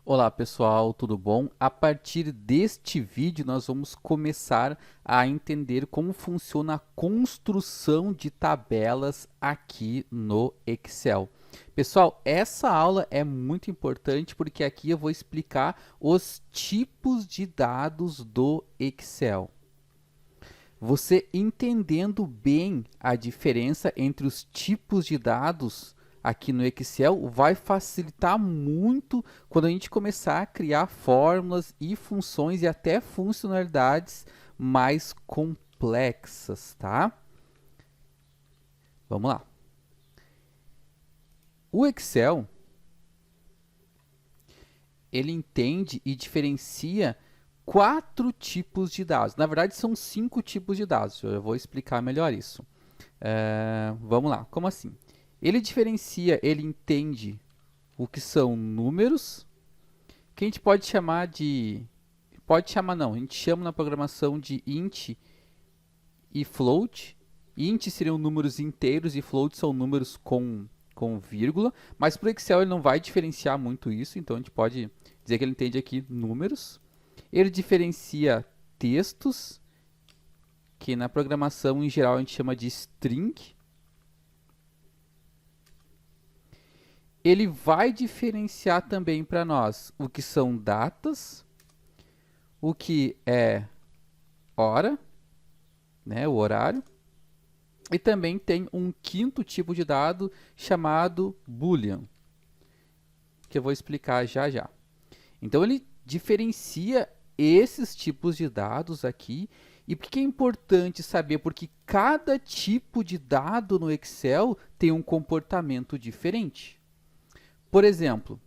Olá pessoal, tudo bom? A partir deste vídeo nós vamos começar a entender como funciona a construção de tabelas aqui no Excel. Pessoal, essa aula é muito importante porque aqui eu vou explicar os tipos de dados do Excel. Você entendendo bem a diferença entre os tipos de dados aqui no Excel vai facilitar muito quando a gente começar a criar fórmulas e funções e até funcionalidades mais complexas, tá? Vamos lá. O Excel, ele entende e diferencia 4 tipos de dados. Na verdade, são 5 tipos de dados. Eu vou explicar melhor isso. Vamos lá. Como assim? Ele diferencia, ele entende o que são números, que a gente pode chamar de... Pode chamar não, a gente chama na programação de int e float. Int seriam números inteiros e float são números com vírgula, mas para o Excel ele não vai diferenciar muito isso, então a gente pode dizer que ele entende aqui números. Ele diferencia textos, que na programação em geral a gente chama de string. Ele vai diferenciar também para nós o que são datas, o que é hora, né, o horário, e também tem um quinto tipo de dado chamado Boolean, que eu vou explicar já já. Então ele diferencia esses tipos de dados aqui. E por que é importante saber? Porque cada tipo de dado no Excel tem um comportamento diferente. Por exemplo,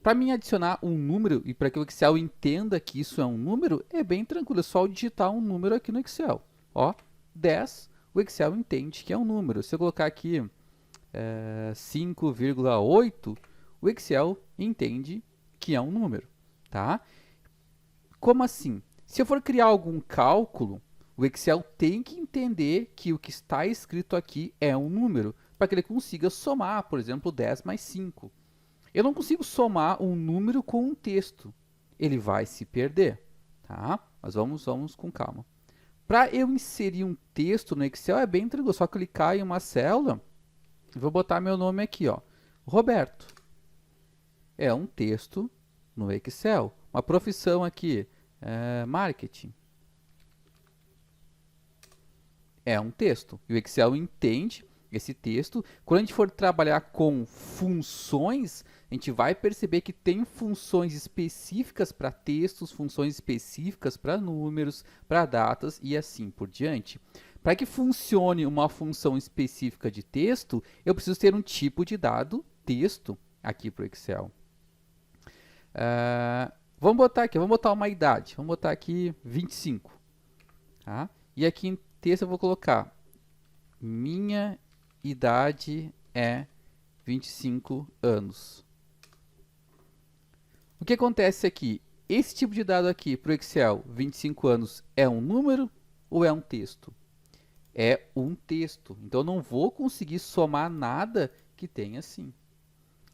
para mim adicionar um número e para que o Excel entenda que isso é um número, é bem tranquilo, é só eu digitar um número aqui no Excel. Ó, 10, o Excel entende que é um número. Se eu colocar aqui 5,8, o Excel entende que é um número, tá? Como assim? Se eu for criar algum cálculo, o Excel tem que entender que o que está escrito aqui é um número, para que ele consiga somar, por exemplo, 10 mais 5. Eu não consigo somar um número com um texto. Ele vai se perder, tá? Mas vamos com calma. Para eu inserir um texto no Excel é bem tranquilo, só clicar em uma célula e vou botar meu nome aqui, ó, Roberto. É um texto no Excel. Uma profissão aqui, marketing. É um texto. E o Excel entende esse texto. Quando a gente for trabalhar com funções, a gente vai perceber que tem funções específicas para textos, funções específicas para números, para datas e assim por diante. Para que funcione uma função específica de texto, eu preciso ter um tipo de dado texto aqui para o Excel. Vamos botar aqui, vamos botar uma idade. Vamos botar aqui 25. Tá? E aqui em texto eu vou colocar minha idade é 25 anos. O que acontece aqui? Esse tipo de dado aqui para o Excel, 25 anos, é um número ou é um texto? É um texto. Então eu não vou conseguir somar nada que tenha assim.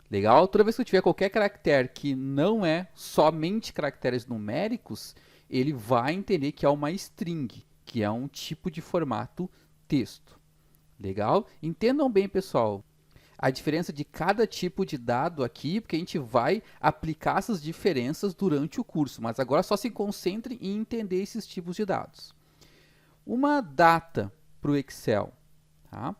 Legal? Toda vez que eu tiver qualquer caractere que não é somente caracteres numéricos, ele vai entender que é uma string, que é um tipo de formato texto. Legal? Entendam bem, pessoal, a diferença de cada tipo de dado aqui, porque a gente vai aplicar essas diferenças durante o curso, mas agora só se concentre em entender esses tipos de dados. Uma data para o Excel. Tá?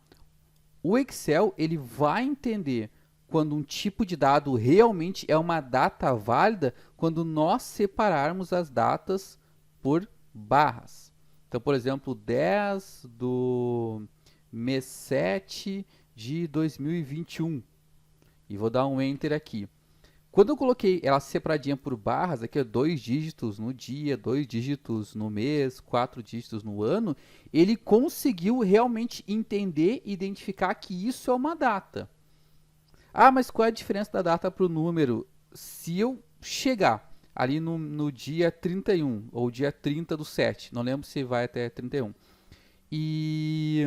O Excel ele vai entender quando um tipo de dado realmente é uma data válida quando nós separarmos as datas por barras. Então, por exemplo, 10 do mês 7 de 2021. E vou dar um Enter aqui. Quando eu coloquei ela separadinha por barras, aqui é 2 dígitos no dia, 2 dígitos no mês, 4 dígitos no ano, ele conseguiu realmente entender e identificar que isso é uma data. Ah, mas qual é a diferença da data para o número? Se eu chegar ali no dia 31, ou dia 30 do 7, não lembro se vai até 31, e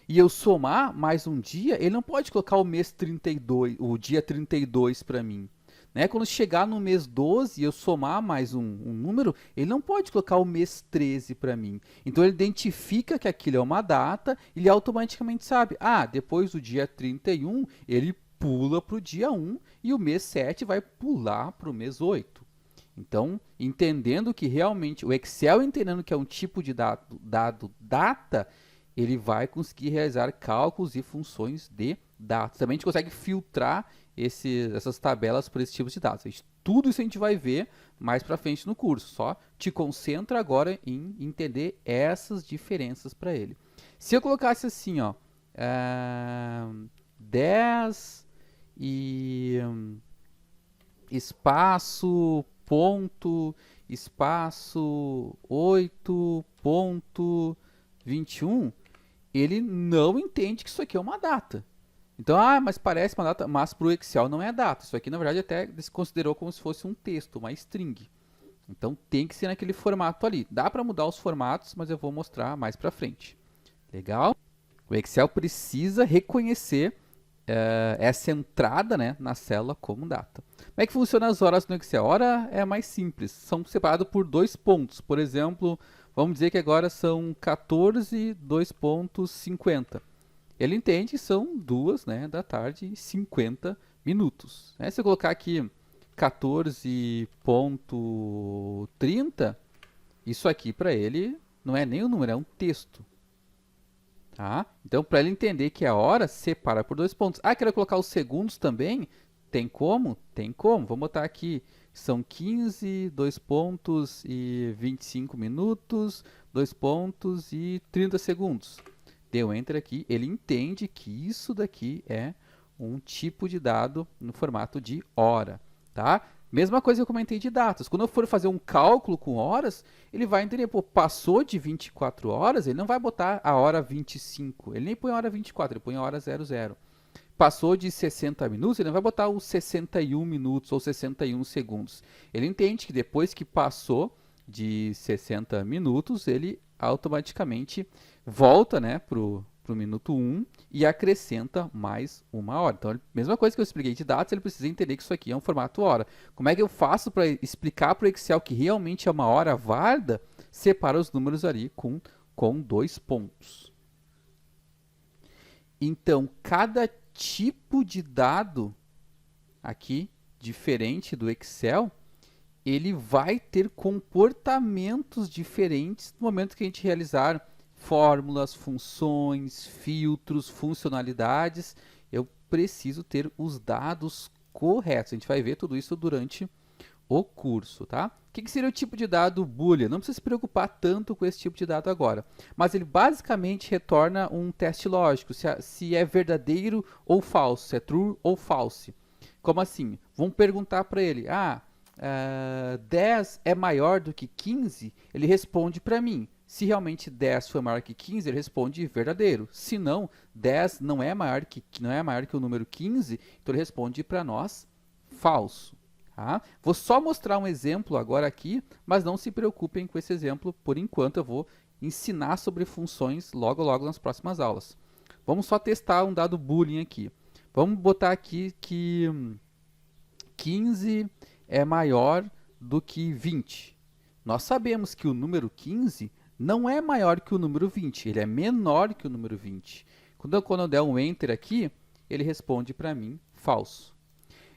eu somar mais um dia, ele não pode colocar o mês 32, o dia 32 para mim. né? Quando chegar no mês 12 e eu somar mais um número, ele não pode colocar o mês 13 para mim. Então ele identifica que aquilo é uma data, ele automaticamente sabe, depois do dia 31, ele pula para o dia 1 e o mês 7 vai pular para o mês 8. Então, entendendo que realmente, o Excel entendendo que é um tipo de dado data, ele vai conseguir realizar cálculos e funções de dados. Também a gente consegue filtrar essas tabelas por esse tipo de dados. Tudo isso a gente vai ver mais para frente no curso. Só te concentra agora em entender essas diferenças para ele. Se eu colocasse assim, 10 e espaço, ponto, espaço, 8,21, ele não entende que isso aqui é uma data. Então, mas parece uma data, mas para o Excel não é data. Isso aqui, na verdade, até se considerou como se fosse um texto, uma string. Então, tem que ser naquele formato ali. Dá para mudar os formatos, mas eu vou mostrar mais para frente. Legal? O Excel precisa reconhecer essa entrada, né, na célula como data. Como é que funciona as horas no Excel? A hora é mais simples, são separadas por 2 pontos. Por exemplo, vamos dizer que agora são 14, 2,50. Ele entende que são 2, né, da tarde e 50 minutos. Se eu colocar aqui 14,30, isso aqui para ele não é nem um número, é um texto. Tá? Então, para ele entender que a hora, separa por 2 pontos. Quero colocar os segundos também? Tem como? Tem como. Vamos botar aqui, são 15, 2 pontos e 25 minutos, 2 pontos e 30 segundos. Deu Enter aqui, ele entende que isso daqui é um tipo de dado no formato de hora. Tá? Mesma coisa que eu comentei de datas. Quando eu for fazer um cálculo com horas, ele vai entender, passou de 24 horas, ele não vai botar a hora 25, ele nem põe a hora 24, ele põe a hora 00. Passou de 60 minutos, ele não vai botar os 61 minutos ou 61 segundos. Ele entende que depois que passou de 60 minutos, ele automaticamente volta, né, para o minuto 1 e acrescenta mais 1 hora. Então, mesma coisa que eu expliquei de datas, ele precisa entender que isso aqui é um formato hora. Como é que eu faço para explicar para o Excel que realmente é uma hora válida? Separa os números ali com 2 pontos. Então, cada tipo de dado aqui, diferente do Excel, ele vai ter comportamentos diferentes no momento que a gente realizar fórmulas, funções, filtros, funcionalidades. Eu preciso ter os dados corretos. A gente vai ver tudo isso durante o curso, tá? O que seria o tipo de dado Boolean? Não precisa se preocupar tanto com esse tipo de dado agora, mas ele basicamente retorna um teste lógico, se é verdadeiro ou falso, se é true ou false. Como assim? Vamos perguntar para ele, 10 é maior do que 15? Ele responde para mim. Se realmente 10 foi maior que 15, ele responde verdadeiro. Se não, 10 não é maior que o número 15, então ele responde para nós falso. Tá? Vou só mostrar um exemplo agora aqui, mas não se preocupem com esse exemplo por enquanto. Eu vou ensinar sobre funções logo nas próximas aulas. Vamos só testar um dado Boolean aqui. Vamos botar aqui que 15 é maior do que 20. Nós sabemos que o número 15 não é maior que o número 20, ele é menor que o número 20. Quando eu der um Enter aqui, ele responde para mim falso.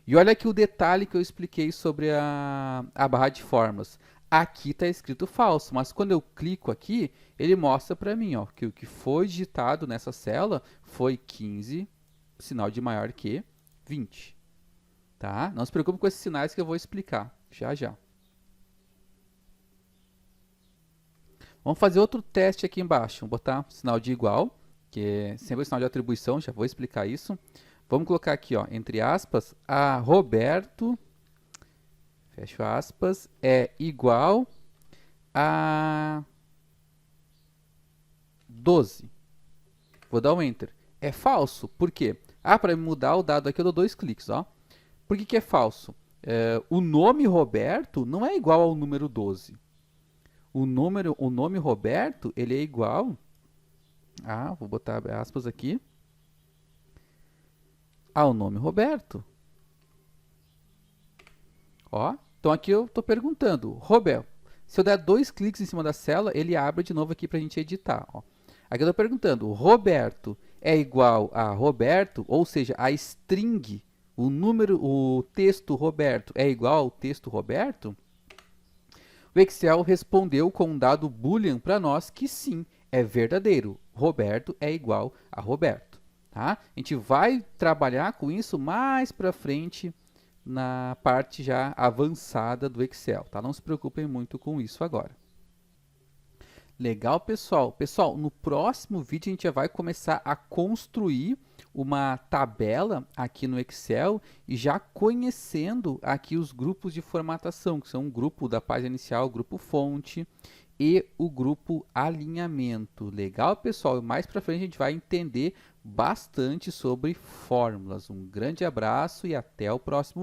E olha aqui o detalhe que eu expliquei sobre a barra de fórmulas. Aqui está escrito falso, mas quando eu clico aqui, ele mostra para mim que o que foi digitado nessa célula foi 15, sinal de maior que 20. Tá? Não se preocupe com esses sinais que eu vou explicar já já. Vamos fazer outro teste aqui embaixo. Vamos botar sinal de igual, que é sempre o sinal de atribuição, já vou explicar isso. Vamos colocar aqui, entre aspas, a Roberto, fecho aspas, é igual a 12. Vou dar um Enter. É falso, por quê? Para mudar o dado aqui eu dou 2 cliques, Por que é falso? O nome Roberto não é igual ao número 12. O nome Roberto, ele é igual a, vou botar aspas aqui, ao nome Roberto. Ó, então aqui eu estou perguntando, Roberto, se eu der 2 cliques em cima da célula, ele abre de novo aqui para a gente editar. Ó. Aqui eu estou perguntando, Roberto é igual a Roberto, ou seja, a string, o texto Roberto é igual ao texto Roberto? O Excel respondeu com um dado boolean para nós que sim, é verdadeiro. Roberto é igual a Roberto. Tá? A gente vai trabalhar com isso mais para frente na parte já avançada do Excel. Tá? Não se preocupem muito com isso agora. Legal, pessoal. Pessoal, no próximo vídeo a gente já vai começar a construir uma tabela aqui no Excel e já conhecendo aqui os grupos de formatação, que são o grupo da página inicial, o grupo fonte e o grupo alinhamento. Legal, pessoal? E mais para frente a gente vai entender bastante sobre fórmulas. Um grande abraço e até o próximo vídeo.